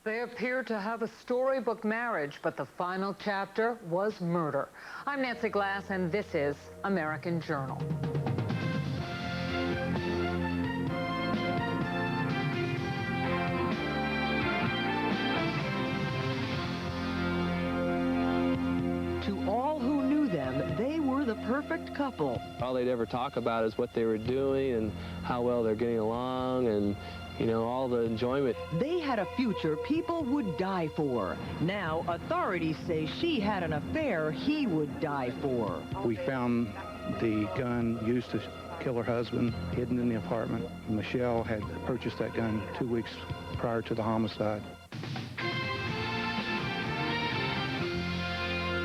They appeared to have a storybook marriage, but the final chapter was murder. I'm Nancy Glass, and this is American Journal. To all who knew them, they were the perfect couple. All they'd ever talk about is what they were doing and how well they're getting along and, you know, all the enjoyment. They had a future people would die for. Now, authorities say she had an affair he would die for. We found the gun used to kill her husband hidden in the apartment. Michelle had purchased that gun 2 weeks prior to the homicide.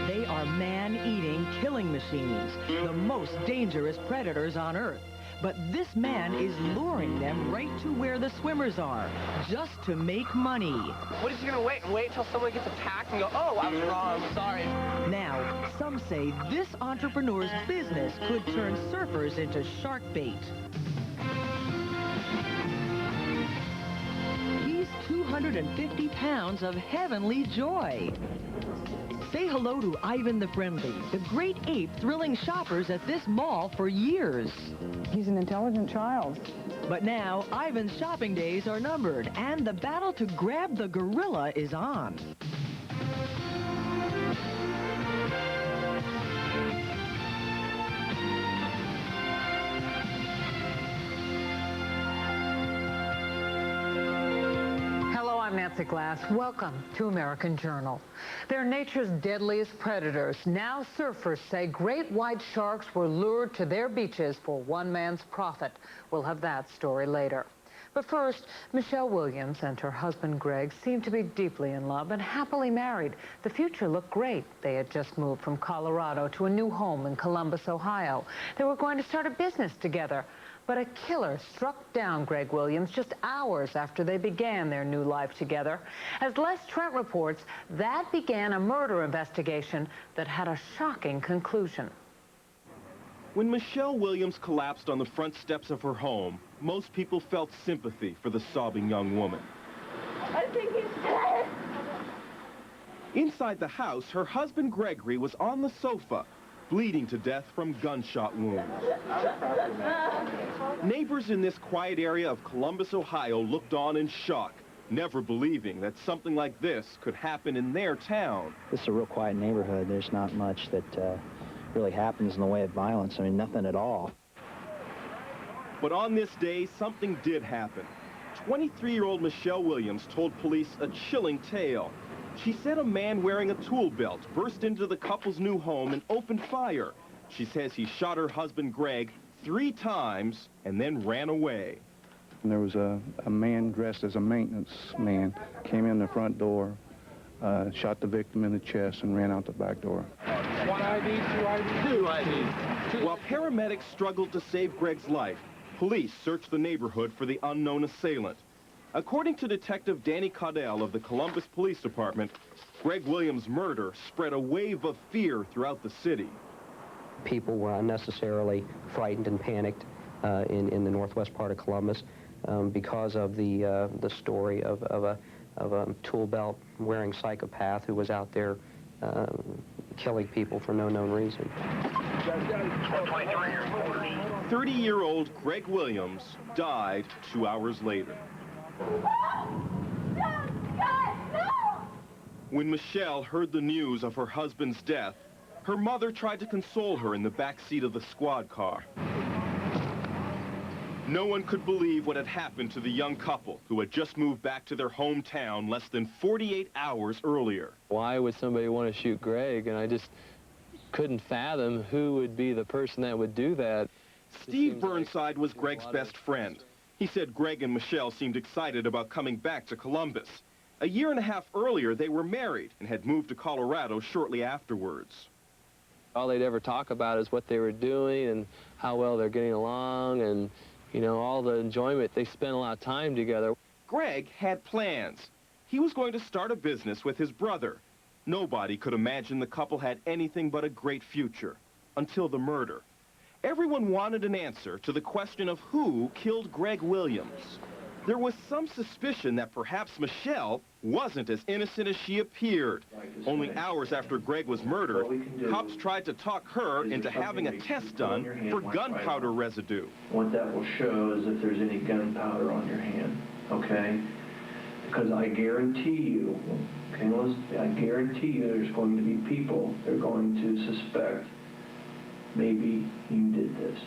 They are man-eating killing machines, the most dangerous predators on Earth. But this man is luring them right to where the swimmers are, just to make money. What is he gonna wait until someone gets attacked and go, oh, I was wrong, I'm sorry. Now, some say this entrepreneur's business could turn surfers into shark bait. He's 250 pounds of heavenly joy. Say hello to Ivan the Friendly, the great ape thrilling shoppers at this mall for years. He's an intelligent child. But now, Ivan's shopping days are numbered, and the battle to grab the gorilla is on. I'm Nancy Glass. Welcome to American Journal. They're nature's deadliest predators. Now surfers say great white sharks were lured to their beaches for one man's profit. We'll have that story later. But first, Michelle Williams and her husband Greg seemed to be deeply in love and happily married. The future looked great. They had just moved from Colorado to a new home in Columbus, Ohio. They were going to start a business together. But a killer struck down Greg Williams just hours after they began their new life together. As Les Trent reports, that began a murder investigation that had a shocking conclusion. When Michelle Williams collapsed on the front steps of her home, most people felt sympathy for the sobbing young woman. I think he's dead. Inside the house, her husband Gregory was on the sofa, bleeding to death from gunshot wounds. Neighbors in this quiet area of Columbus, Ohio looked on in shock, never believing that something like this could happen in their town. This is a real quiet neighborhood. There's not much that really happens in the way of violence. I mean, nothing at all. But on this day, something did happen. 23-year-old Michelle Williams told police a chilling tale. She said a man wearing a tool belt burst into the couple's new home and opened fire. She says he shot her husband, Greg, 3 times and then ran away. And there was a man dressed as a maintenance man, came in the front door, shot the victim in the chest and ran out the back door. 1 ID, 2 ID. 2 IDs. While paramedics struggled to save Greg's life, police searched the neighborhood for the unknown assailant. According to Detective Danny Caudell of the Columbus Police Department, Greg Williams' murder spread a wave of fear throughout the city. People were unnecessarily frightened and panicked in the northwest part of Columbus because of the story of a tool belt wearing psychopath who was out there killing people for no known reason. 30-year-old Greg Williams died 2 hours later. When Michelle heard the news of her husband's death, her mother tried to console her in the back seat of the squad car. No one could believe what had happened to the young couple who had just moved back to their hometown less than 48 hours earlier. Why would somebody want to shoot Greg? And I just couldn't fathom who would be the person that would do that. Steve Burnside was Greg's best friend. He said Greg and Michelle seemed excited about coming back to Columbus. A year and a half earlier, they were married and had moved to Colorado shortly afterwards. All they'd ever talk about is what they were doing and how well they're getting along and, you know, all the enjoyment. They spent a lot of time together. Greg had plans. He was going to start a business with his brother. Nobody could imagine the couple had anything but a great future until the murder. Everyone wanted an answer to the question of who killed Greg Williams. There was some suspicion that perhaps Michelle wasn't as innocent as she appeared. Only hours after Greg was murdered, cops tried to talk her into having a test done for gunpowder residue. What that will show is if there's any gunpowder on your hand, okay? Because I guarantee you, okay, I guarantee you there's going to be people that are going to suspect maybe you did this.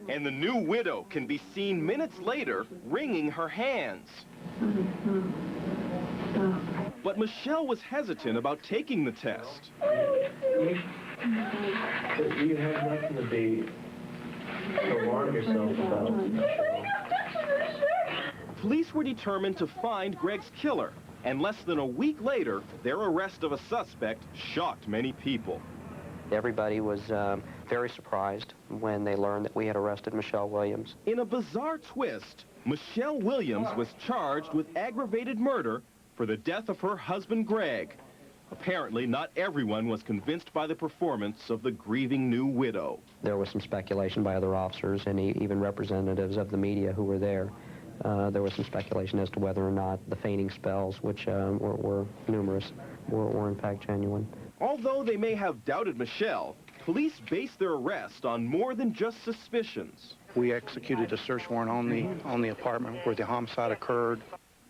And the new widow can be seen minutes later wringing her hands. But Michelle was hesitant about taking the test. You have nothing to be alarm yourself about. Police were determined to find Greg's killer, and less than a week later, their arrest of a suspect shocked many people. Everybody was very surprised when they learned that we had arrested Michelle Williams. In a bizarre twist, Michelle Williams was charged with aggravated murder for the death of her husband, Greg. Apparently, not everyone was convinced by the performance of the grieving new widow. There was some speculation by other officers and even representatives of the media who were there. There was some speculation as to whether or not the fainting spells, which were numerous, were in fact genuine. Although they may have doubted Michelle, police based their arrest on more than just suspicions. We executed a search warrant on the apartment where the homicide occurred.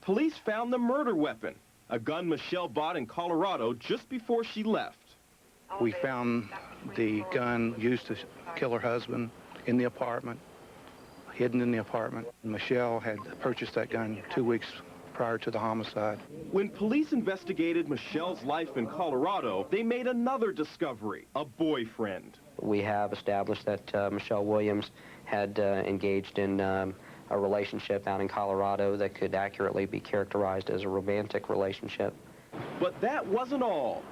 Police found the murder weapon, a gun Michelle bought in Colorado just before she left. We found the gun used to kill her husband in the apartment, hidden in the apartment. Michelle had purchased that gun 2 weeks prior to the homicide. When police investigated Michelle's life in Colorado, they made another discovery, a boyfriend. We have established that Michelle Williams had engaged in a relationship out in Colorado that could accurately be characterized as a romantic relationship. But that wasn't all.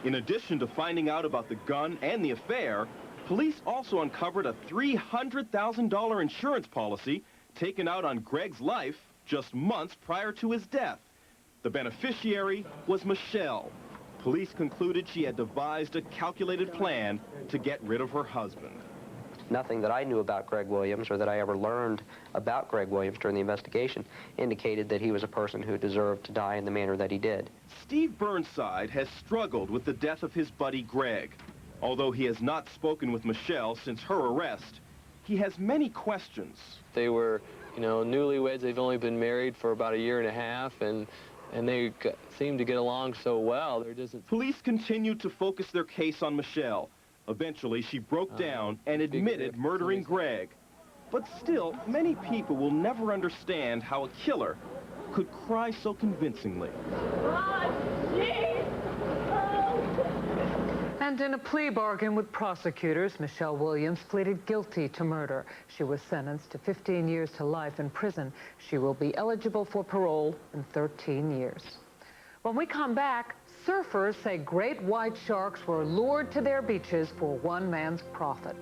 In addition to finding out about the gun and the affair, police also uncovered a $300,000 insurance policy taken out on Greg's life just months prior to his death. The beneficiary was Michelle. Police concluded she had devised a calculated plan to get rid of her husband. Nothing that I knew about Greg Williams or that I ever learned about Greg Williams during the investigation indicated that he was a person who deserved to die in the manner that he did. Steve Burnside has struggled with the death of his buddy Greg. Although he has not spoken with Michelle since her arrest, he has many questions. They were, newlyweds. They've only been married for about 1.5 years, and they seem to get along so well. Police continued to focus their case on Michelle. Eventually, she broke down and admitted murdering Greg. But still, many people will never understand how a killer could cry so convincingly. And in a plea bargain with prosecutors, Michelle Williams pleaded guilty to murder. She was sentenced to 15 years to life in prison. She will be eligible for parole in 13 years. When we come back, surfers say great white sharks were lured to their beaches for one man's profit.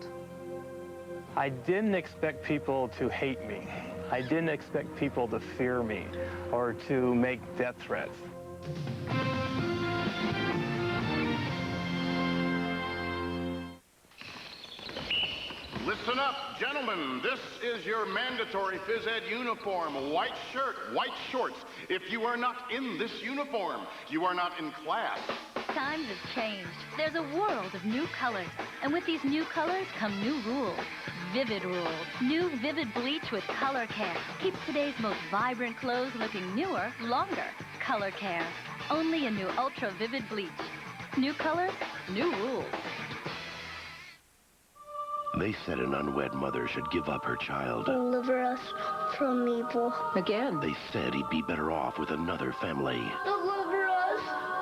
I didn't expect people to hate me. I didn't expect people to fear me or to make death threats. Listen up, gentlemen. This is your mandatory phys ed uniform. White shirt, white shorts. If you are not in this uniform, you are not in class. Times have changed. There's a world of new colors. And with these new colors come new rules. Vivid rules. New Vivid Bleach with Color Care. Keeps today's most vibrant clothes looking newer, longer. Color Care. Only a new Ultra Vivid Bleach. New colors, new rules. They said an unwed mother should give up her child. Deliver us from evil. Again. They said he'd be better off with another family. Deliver us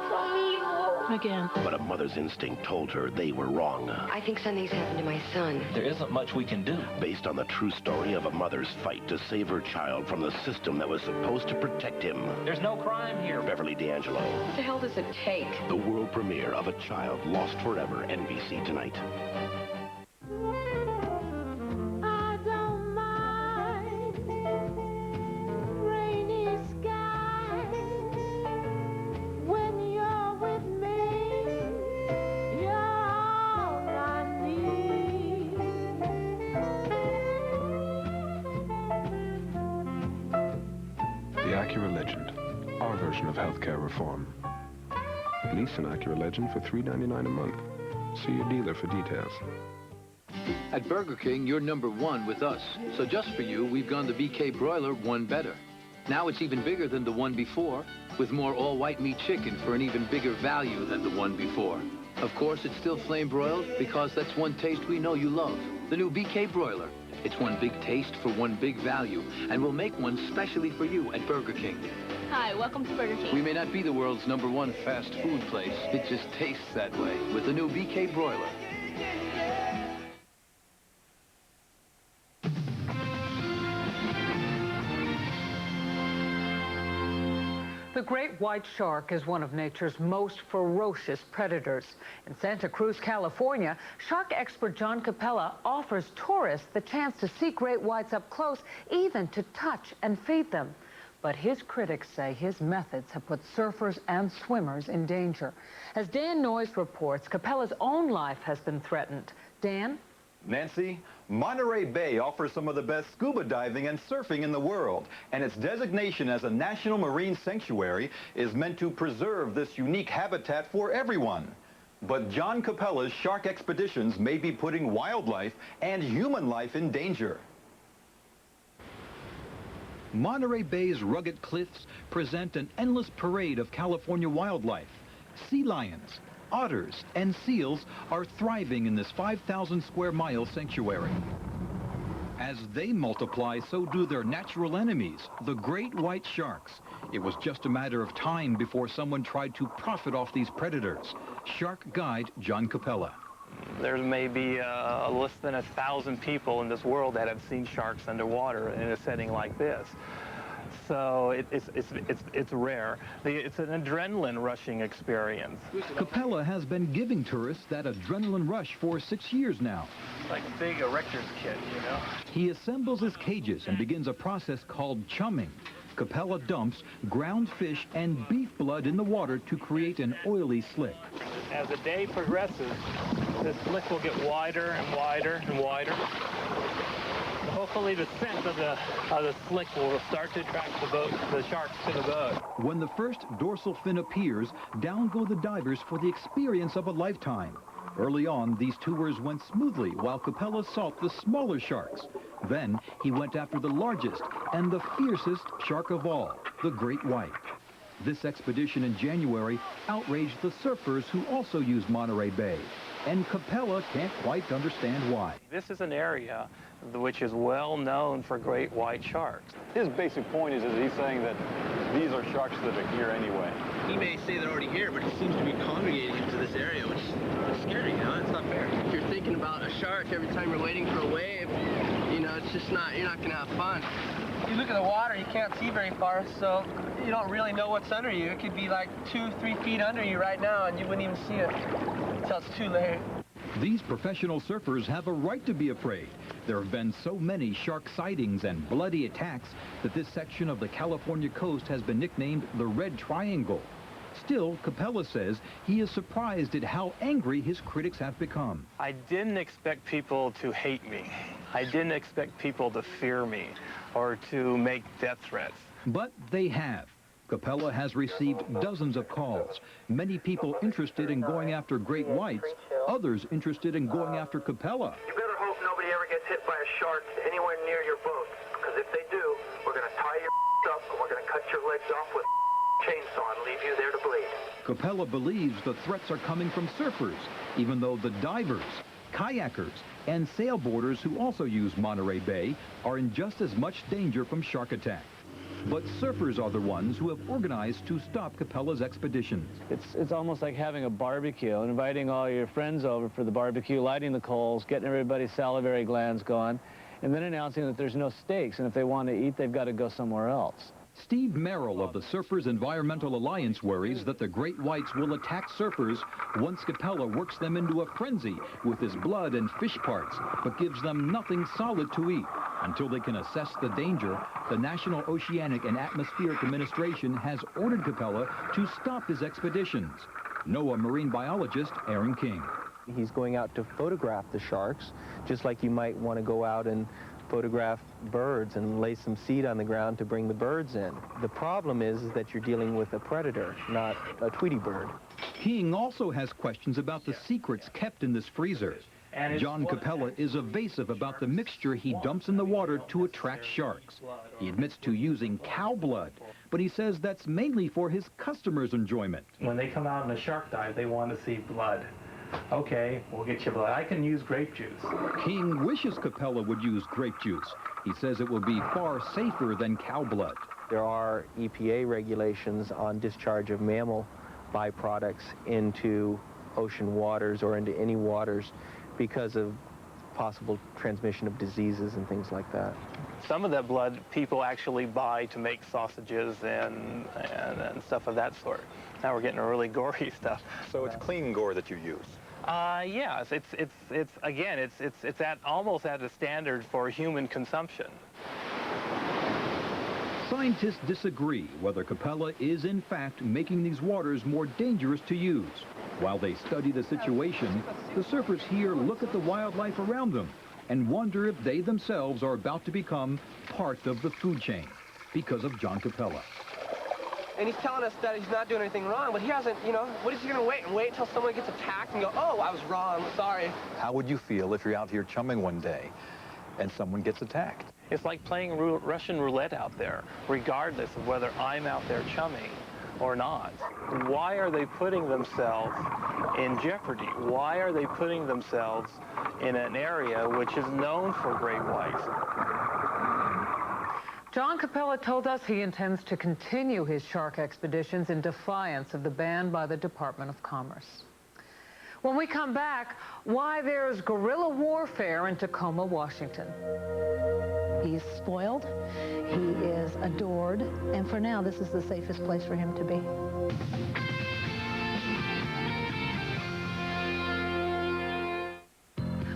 from evil. Again. But a mother's instinct told her they were wrong. I think something's happened to my son. There isn't much we can do. Based on the true story of a mother's fight to save her child from the system that was supposed to protect him. There's no crime here. Beverly D'Angelo. What the hell does it take? The world premiere of A Child Lost Forever, NBC tonight. version of healthcare reform. Lease an Acura Legend for $3.99 a month. See your dealer for details. At Burger King, you're #1 with us. So just for you, we've gone the BK broiler one better. Now it's even bigger than the one before, with more all-white meat chicken for an even bigger value than the one before. Of course, it's still flame broiled because that's one taste we know you love. The new BK broiler. It's one big taste for one big value, and we'll make one specially for you at Burger King. Hi, welcome to Burger King. We may not be the world's #1 fast food place. It just tastes that way with the new BK broiler. The great white shark is one of nature's most ferocious predators. In Santa Cruz, California, shark expert John Capella offers tourists the chance to see great whites up close, even to touch and feed them. But his critics say his methods have put surfers and swimmers in danger. As Dan Noyes reports, Capella's own life has been threatened. Dan? Nancy, Monterey Bay offers some of the best scuba diving and surfing in the world, and its designation as a national marine sanctuary is meant to preserve this unique habitat for everyone. But John Capella's shark expeditions may be putting wildlife and human life in danger. Monterey Bay's rugged cliffs present an endless parade of California wildlife. Sea lions, otters, and seals are thriving in this 5,000 square mile sanctuary. As they multiply, so do their natural enemies, the great white sharks. It was just a matter of time before someone tried to profit off these predators. Shark guide John Capella. There may be less than 1,000 people in this world that have seen sharks underwater in a setting like this. So it's rare. It's an adrenaline rushing experience. Capella has been giving tourists that adrenaline rush for 6 years now. It's like a big erector's kit, you know? He assembles his cages and begins a process called chumming. Capella dumps ground fish and beef blood in the water to create an oily slick. As the day progresses, the slick will get wider and wider and wider. Hopefully the scent of the slick will start to attract the sharks to the boat. When the first dorsal fin appears, down go the divers for the experience of a lifetime. Early on, these tours went smoothly while Capella sought the smaller sharks. Then he went after the largest and the fiercest shark of all, the great white. This expedition in January outraged the surfers who also use Monterey Bay, and Capella can't quite understand why. This is an area which is well known for great white sharks. His basic point is he's saying that these are sharks that are here anyway. He may say they're already here, but it seems to be congregating into this area, which is scary, you know? It's not fair. If you're thinking about a shark every time you're waiting for a wave, you know, it's just not, you're not going to have fun. You look at the water, you can't see very far, so you don't really know what's under you. It could be like 2-3 feet under you right now, and you wouldn't even see it until it's too late. These professional surfers have a right to be afraid. There have been so many shark sightings and bloody attacks that this section of the California coast has been nicknamed the Red Triangle. Still, Capella says he is surprised at how angry his critics have become. I didn't expect people to hate me. I didn't expect people to fear me or to make death threats. But they have. Capella has received dozens of calls, many people interested in going after great whites, others interested in going after Capella. You better hope nobody ever gets hit by a shark anywhere near your boat, because if they do, we're going to tie your up and we're going to cut your legs off with a chainsaw and leave you there to bleed. Capella believes the threats are coming from surfers, even though the divers, kayakers, and sailboarders who also use Monterey Bay are in just as much danger from shark attack. But surfers are the ones who have organized to stop Capella's expeditions. It's almost like having a barbecue, inviting all your friends over for the barbecue, lighting the coals, getting everybody's salivary glands going, and then announcing that there's no stakes, and if they want to eat, they've got to go somewhere else. Steve Merrill of the Surfers Environmental Alliance worries that the great whites will attack surfers once Capella works them into a frenzy with his blood and fish parts, but gives them nothing solid to eat. Until they can assess the danger, the National Oceanic and Atmospheric Administration has ordered Capella to stop his expeditions. NOAA marine biologist Aaron King. He's going out to photograph the sharks, just like you might want to go out and photograph birds and lay some seed on the ground to bring the birds in. The problem is that you're dealing with a predator, not a Tweety bird. King also has questions about the secrets kept in this freezer. John Capella is evasive about the mixture he dumps in the water to attract sharks. He admits to using cow blood, but he says that's mainly for his customers' enjoyment. When they come out on a shark dive, they want to see blood. Okay, we'll get you blood. I can use grape juice. King wishes Capella would use grape juice. He says it will be far safer than cow blood. There are EPA regulations on discharge of mammal byproducts into ocean waters or into any waters because of possible transmission of diseases and things like that. Some of that blood people actually buy to make sausages and stuff of that sort. Now we're getting really gory stuff. So it's clean gore that you use? Yes, it's at almost at a standard for human consumption. Scientists disagree whether Capella is in fact making these waters more dangerous to use. While they study the situation, the surfers here look at the wildlife around them and wonder if they themselves are about to become part of the food chain because of John Capella. And he's telling us that he's not doing anything wrong, but he hasn't, you know, what is he going to wait until someone gets attacked and go, oh, I was wrong, sorry. How would you feel if you're out here chumming one day and someone gets attacked? It's like playing Russian roulette out there, regardless of whether I'm out there chumming or not. Why are they putting themselves in jeopardy? Why are they putting themselves in an area which is known for great whites? John Capella told us he intends to continue his shark expeditions in defiance of the ban by the Department of Commerce. When we come back, why there's guerrilla warfare in Tacoma, Washington. He's spoiled, he is adored, and for now, this is the safest place for him to be.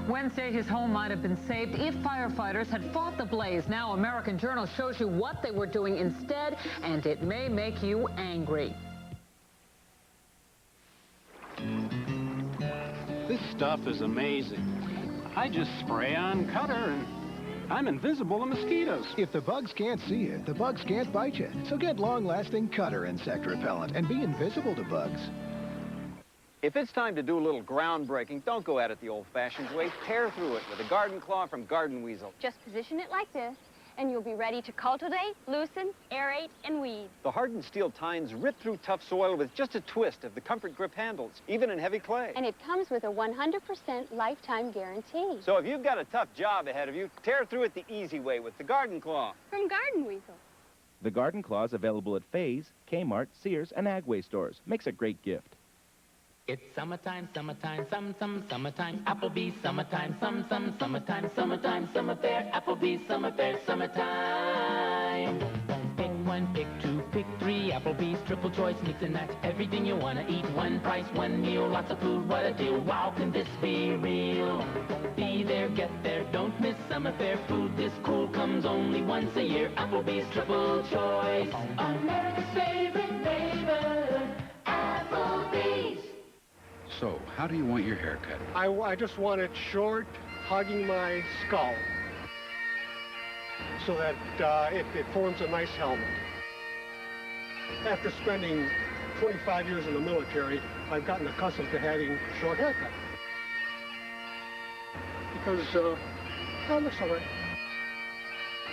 Wednesday, his home might have been saved if firefighters had fought the blaze. Now, American Journal shows you what they were doing instead, and it may make you angry. This stuff is amazing. I just spray on Cutter and I'm invisible to mosquitoes. If the bugs can't see you, the bugs can't bite you. So get long-lasting Cutter insect repellent and be invisible to bugs. If it's time to do a little groundbreaking, don't go at it the old-fashioned way. Tear through it with a garden claw from Garden Weasel. Just position it like this, and you'll be ready to cultivate, loosen, aerate, and weed. The hardened steel tines rip through tough soil with just a twist of the comfort grip handles, even in heavy clay. And it comes with a 100% lifetime guarantee. So if you've got a tough job ahead of you, tear through it the easy way with the Garden Claw. From Garden Weasel. The Garden Claw is available at Faye's, Kmart, Sears, and Agway stores. Makes a great gift. It's summertime, summertime, summertime, Applebee's, summertime, summertime, summertime, summer fair, Applebee's, summer fair, summertime. Pick one, pick two, pick three, Applebee's, triple choice, mix and match, everything you want to eat, one price, one meal, lots of food, what a deal, wow, can this be real? Be there, get there, don't miss summer fair, food this cool comes only once a year, Applebee's, triple choice. America's favorite neighborhood, Applebee's. So, how do you want your hair cut? I just want it short, hugging my skull, so that it forms a nice helmet. After spending 25 years in the military, I've gotten accustomed to having short haircut. Because, that looks all right.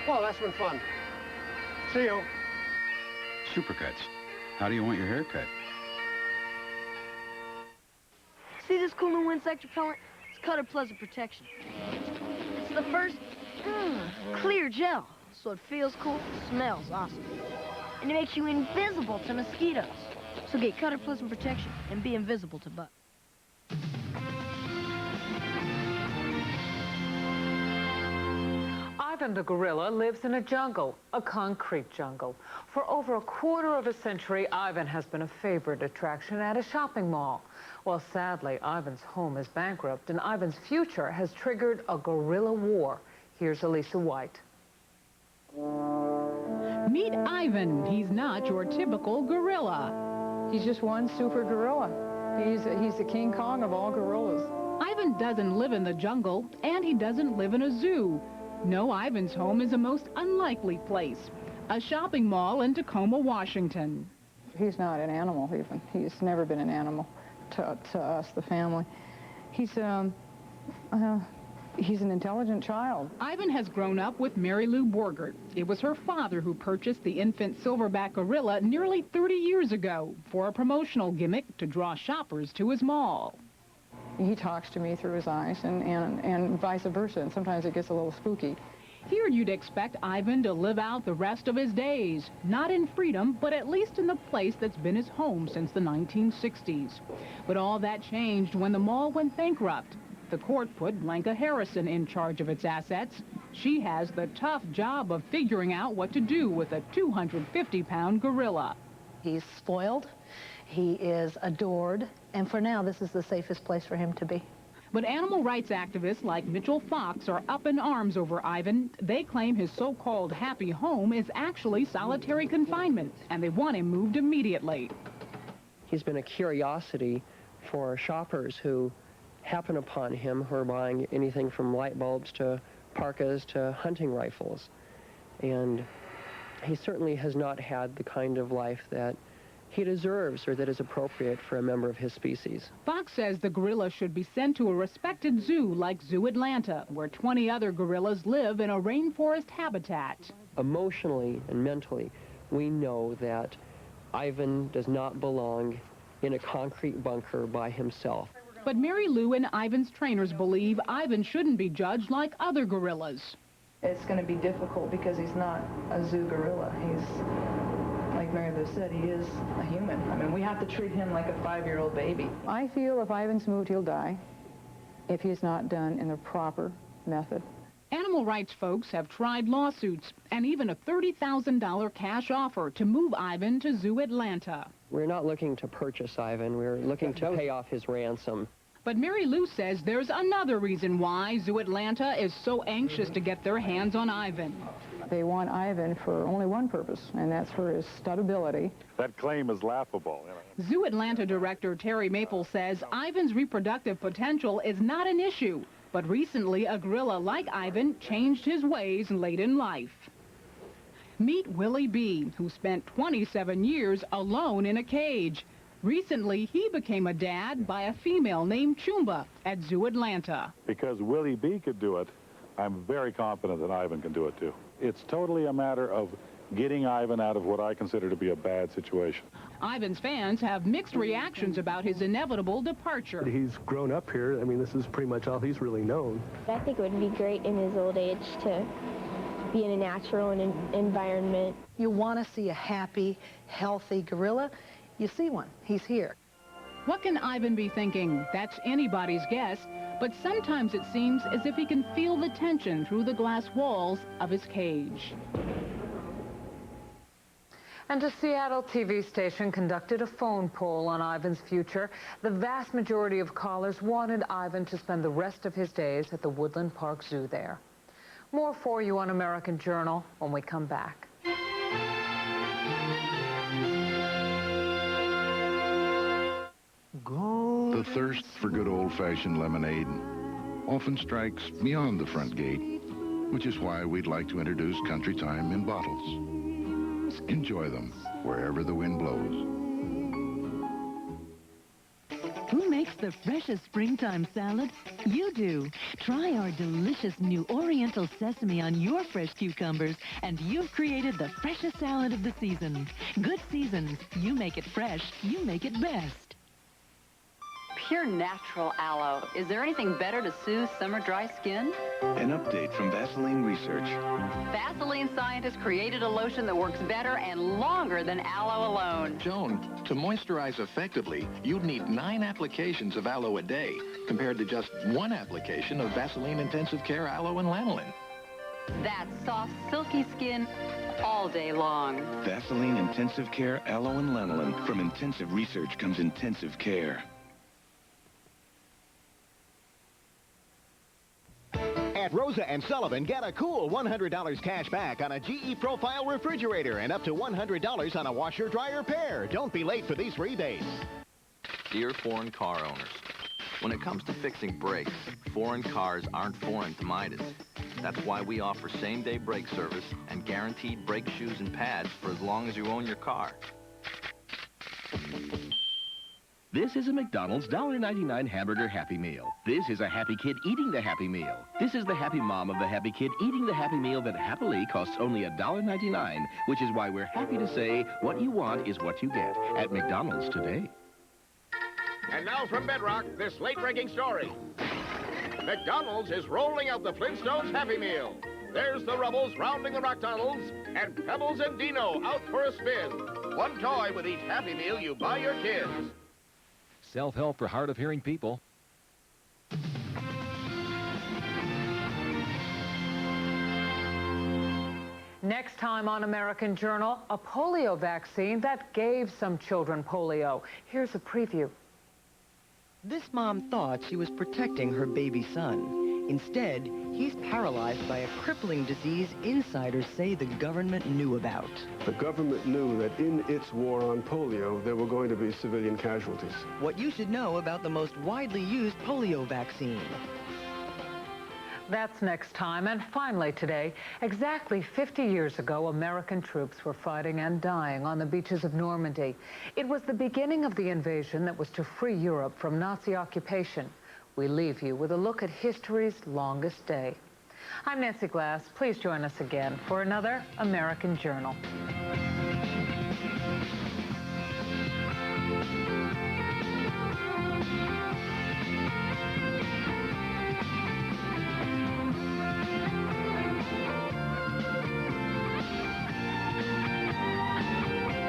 Well, that's been fun. See you. Supercuts. How do you want your hair cut? See this cool new insect repellent? It's Cutter Pleasant Protection. It's the first clear gel, so it feels cool, smells awesome. And it makes you invisible to mosquitoes. So get Cutter Pleasant Protection and be invisible to bugs. Ivan the gorilla lives in a jungle, a concrete jungle. For over a quarter of a century, Ivan has been a favorite attraction at a shopping mall. Well, sadly, Ivan's home is bankrupt, and Ivan's future has triggered a guerrilla war. Here's Elisa White. Meet Ivan. He's not your typical gorilla. He's just one super gorilla. He's the King Kong of all gorillas. Ivan doesn't live in the jungle, and he doesn't live in a zoo. No, Ivan's home is a most unlikely place. A shopping mall in Tacoma, Washington. He's not an animal even. He's never been an animal to us, the family. He's an intelligent child. Ivan has grown up with Mary Lou Borgert. It was her father who purchased the infant silverback gorilla nearly 30 years ago for a promotional gimmick to draw shoppers to his mall. He talks to me through his eyes and vice versa, and sometimes it gets a little spooky. Here you'd expect Ivan to live out the rest of his days, not in freedom, but at least in the place that's been his home since the 1960s. But all that changed when the mall went bankrupt. The court put Blanca Harrison in charge of its assets. She has the tough job of figuring out what to do with a 250-pound gorilla. He's spoiled, he is adored, and for now this is the safest place for him to be. But animal rights activists like Mitchell Fox are up in arms over Ivan. They claim his so-called happy home is actually solitary confinement, and they want him moved immediately. He's been a curiosity for shoppers who happen upon him, who are buying anything from light bulbs to parkas to hunting rifles. And he certainly has not had the kind of life that he deserves or that is appropriate for a member of his species. Fox says the gorilla should be sent to a respected zoo like Zoo Atlanta, where 20 other gorillas live in a rainforest habitat. Emotionally and mentally, we know that Ivan does not belong in a concrete bunker by himself. But Mary Lou and Ivan's trainers believe Ivan shouldn't be judged like other gorillas. It's going to be difficult because he's not a zoo gorilla. He's, like Mary Lou said, he is a human. I mean, we have to treat him like a 5-year-old baby. I feel if Ivan's moved, he'll die if he's not done in the proper method. Animal rights folks have tried lawsuits and even a $30,000 cash offer to move Ivan to Zoo Atlanta. We're not looking to purchase Ivan. We're looking to pay off his ransom. But Mary Lou says there's another reason why Zoo Atlanta is so anxious to get their hands on Ivan. They want Ivan for only one purpose, and that's for his studability. That claim is laughable. You know. Zoo Atlanta director Terry Maple says Ivan's reproductive potential is not an issue, but recently a gorilla like Ivan changed his ways late in life. Meet Willie B., who spent 27 years alone in a cage. Recently, he became a dad by a female named Chumba at Zoo Atlanta. Because Willie B. could do it, I'm very confident that Ivan can do it too. It's totally a matter of getting Ivan out of what I consider to be a bad situation. Ivan's fans have mixed reactions about his inevitable departure. He's grown up here. I mean, this is pretty much all he's really known. I think it would be great in his old age to be in a natural environment. You want to see a happy, healthy gorilla? You see one. He's here. What can Ivan be thinking? That's anybody's guess, but sometimes it seems as if he can feel the tension through the glass walls of his cage. And a Seattle TV station conducted a phone poll on Ivan's future. The vast majority of callers wanted Ivan to spend the rest of his days at the Woodland Park Zoo there. More for you on American Journal when we come back. The thirst for good old-fashioned lemonade often strikes beyond the front gate, which is why we'd like to introduce Country Time in bottles. Enjoy them wherever the wind blows. Who makes the freshest springtime salad? You do. Try our delicious new Oriental Sesame on your fresh cucumbers, and you've created the freshest salad of the season. Good seasons. You make it fresh. You make it best. Pure natural aloe. Is there anything better to soothe summer dry skin? An update from Vaseline Research. Vaseline scientists created a lotion that works better and longer than aloe alone. Joan, to moisturize effectively, you'd need 9 applications of aloe a day, compared to just 1 application of Vaseline Intensive Care Aloe and Lanolin. That's soft, silky skin all day long. Vaseline Intensive Care Aloe and Lanolin. From intensive research comes intensive care. At Rosa & Sullivan, get a cool $100 cash back on a GE Profile refrigerator and up to $100 on a washer-dryer pair. Don't be late for these rebates. Dear foreign car owners, when it comes to fixing brakes, foreign cars aren't foreign to Midas. That's why we offer same-day brake service and guaranteed brake shoes and pads for as long as you own your car. This is a McDonald's $1.99 hamburger Happy Meal. This is a happy kid eating the Happy Meal. This is the happy mom of the happy kid eating the Happy Meal that happily costs only $1.99, which is why we're happy to say what you want is what you get at McDonald's today. And now from Bedrock, this late-breaking story. McDonald's is rolling out the Flintstones Happy Meal. There's the Rubbles rounding the Rockdonalds, and Pebbles and Dino out for a spin. One toy with each Happy Meal you buy your kids. Self-help for hard-of-hearing people. Next time on American Journal, a polio vaccine that gave some children polio. Here's a preview. This mom thought she was protecting her baby son. Instead, he's paralyzed by a crippling disease insiders say the government knew about. The government knew that in its war on polio, there were going to be civilian casualties. What you should know about the most widely used polio vaccine. That's next time. And finally today, exactly 50 years ago, American troops were fighting and dying on the beaches of Normandy. It was the beginning of the invasion that was to free Europe from Nazi occupation. We leave you with a look at history's longest day. I'm Nancy Glass. Please join us again for another American Journal.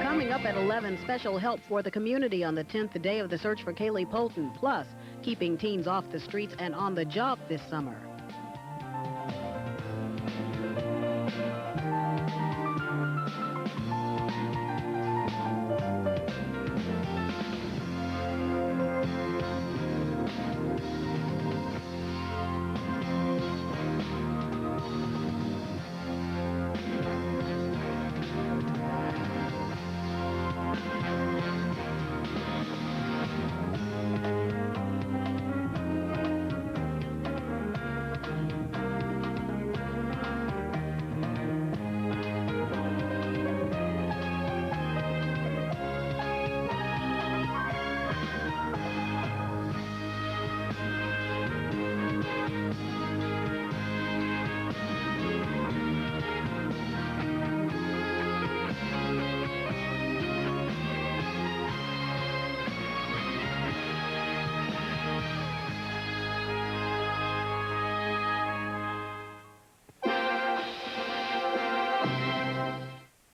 Coming up at 11, special help for the community on the 10th day of the search for Kaylee Polton. Plus, keeping teens off the streets and on the job this summer.